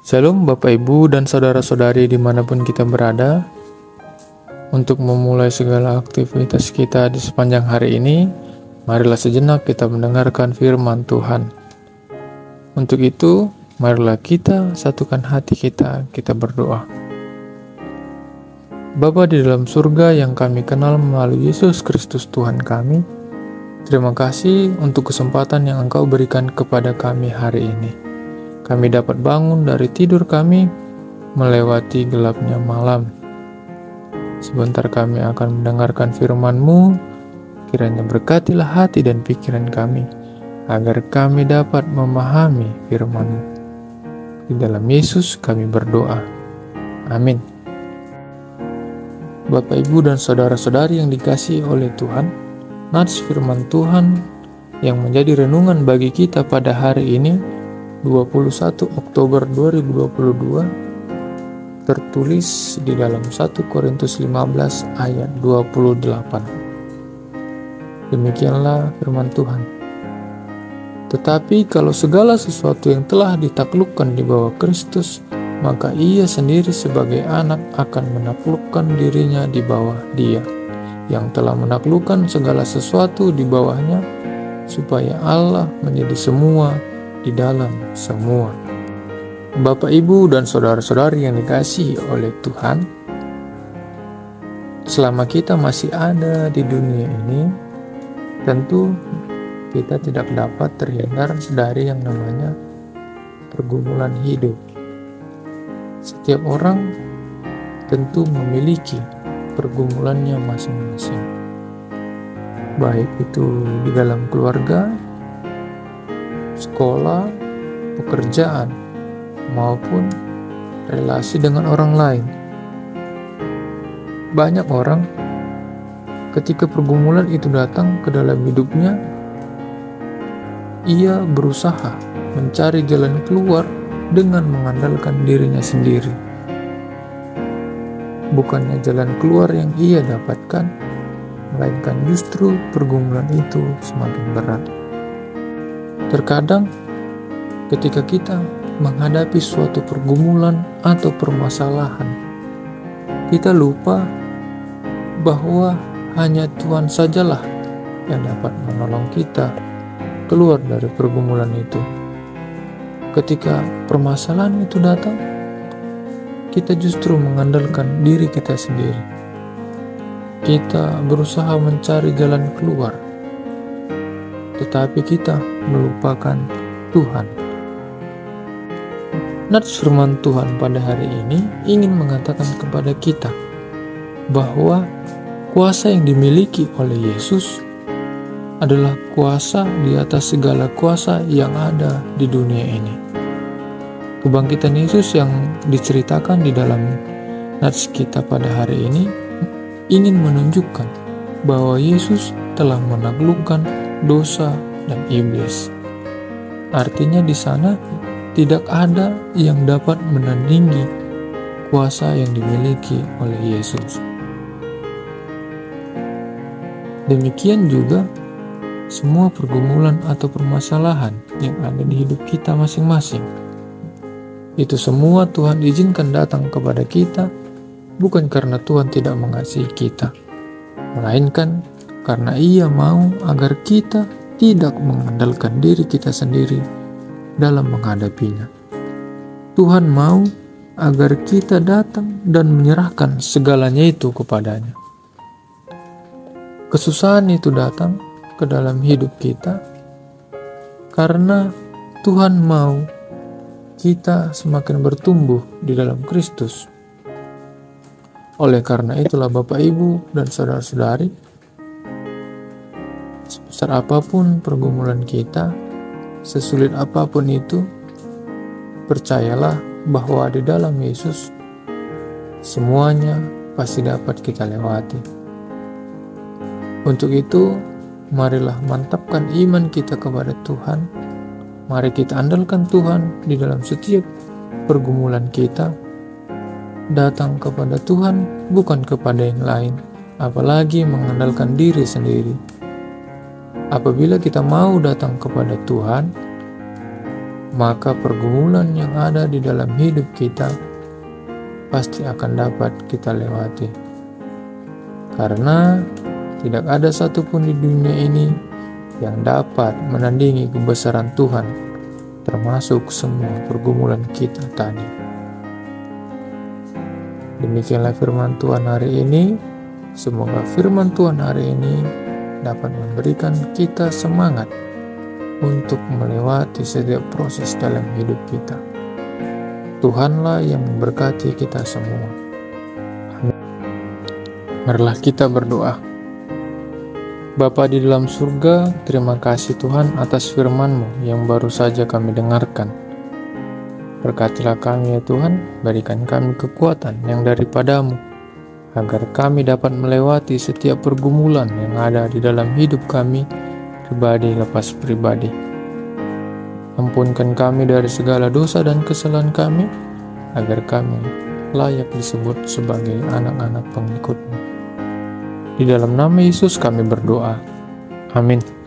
Shalom Bapak Ibu dan Saudara-saudari dimanapun kita berada. Untuk memulai segala aktivitas kita di sepanjang hari ini, marilah sejenak kita mendengarkan firman Tuhan. Untuk itu, marilah kita satukan hati kita berdoa. Bapa di dalam surga yang kami kenal melalui Yesus Kristus Tuhan kami, terima kasih untuk kesempatan yang Engkau berikan kepada kami hari ini. Kami dapat bangun dari tidur kami melewati gelapnya malam. Sebentar kami akan mendengarkan firman-Mu, kiranya berkatilah hati dan pikiran kami, agar kami dapat memahami firman-Mu. Di dalam Yesus kami berdoa. Amin. Bapak, Ibu, dan saudara-saudari yang dikasihi oleh Tuhan, nats firman Tuhan yang menjadi renungan bagi kita pada hari ini, 21 Oktober 2022, tertulis di dalam 1 Korintus 15 ayat 28. Demikianlah firman Tuhan. Tetapi kalau segala sesuatu yang telah ditaklukkan di bawah Kristus, maka ia sendiri sebagai anak akan menaklukkan dirinya di bawah Dia, yang telah menaklukkan segala sesuatu di bawahnya, supaya Allah menjadi semua di dalam semua. Bapak, Ibu, dan saudara-saudari yang dikasihi oleh Tuhan, selama kita masih ada di dunia ini, tentu kita tidak dapat terhindar dari yang namanya pergumulan hidup. Setiap orang tentu memiliki pergumulannya masing-masing, baik itu di dalam keluarga, sekolah, pekerjaan, maupun relasi dengan orang lain. Banyak orang ketika pergumulan itu datang ke dalam hidupnya, ia berusaha mencari jalan keluar dengan mengandalkan dirinya sendiri. Bukannya jalan keluar yang ia dapatkan, melainkan justru pergumulan itu semakin berat. Terkadang ketika kita menghadapi suatu pergumulan atau permasalahan, kita lupa bahwa hanya Tuhan sajalah yang dapat menolong kita keluar dari pergumulan itu. Ketika permasalahan itu datang, kita justru mengandalkan diri kita sendiri. Kita berusaha mencari jalan keluar, tetapi kita melupakan Tuhan. Nats firman Tuhan pada hari ini ingin mengatakan kepada kita bahwa kuasa yang dimiliki oleh Yesus adalah kuasa di atas segala kuasa yang ada di dunia ini. Kebangkitan Yesus yang diceritakan di dalam nats kita pada hari ini ingin menunjukkan bahwa Yesus telah menaklukkan dosa dan iblis. Artinya di sana tidak ada yang dapat menandingi kuasa yang dimiliki oleh Yesus. Demikian juga semua pergumulan atau permasalahan yang ada di hidup kita masing-masing. Itu semua Tuhan izinkan datang kepada kita, bukan karena Tuhan tidak mengasihi kita, melainkan karena Ia mau agar kita tidak mengandalkan diri kita sendiri dalam menghadapinya. Tuhan mau agar kita datang dan menyerahkan segalanya itu kepadanya. Kesusahan itu datang ke dalam hidup kita karena Tuhan mau kita semakin bertumbuh di dalam Kristus. Oleh karena itulah Bapak, Ibu, dan saudara-saudari, sebesar apapun pergumulan kita, sesulit apapun itu, percayalah bahwa di dalam Yesus semuanya pasti dapat kita lewati. Untuk itu, marilah mantapkan iman kita kepada Tuhan. Mari kita andalkan Tuhan di dalam setiap pergumulan kita. Datang kepada Tuhan, bukan kepada yang lain, apalagi mengandalkan diri sendiri. Apabila kita mau datang kepada Tuhan, maka pergumulan yang ada di dalam hidup kita pasti akan dapat kita lewati. Karena tidak ada satupun di dunia ini yang dapat menandingi kebesaran Tuhan, termasuk semua pergumulan kita tadi. Demikianlah firman Tuhan hari ini. Semoga firman Tuhan hari ini dapat memberikan kita semangat untuk melewati setiap proses dalam hidup kita. Tuhanlah yang memberkati kita semua. Amin. Marilah kita berdoa. Bapa di dalam surga, terima kasih Tuhan atas firman-Mu yang baru saja kami dengarkan. Berkatilah kami ya Tuhan, berikan kami kekuatan yang daripada-Mu, agar kami dapat melewati setiap pergumulan yang ada di dalam hidup kami, pribadi lepas pribadi. Ampunkan kami dari segala dosa dan kesalahan kami, agar kami layak disebut sebagai anak-anak pengikut-Mu. Di dalam nama Yesus kami berdoa. Amin.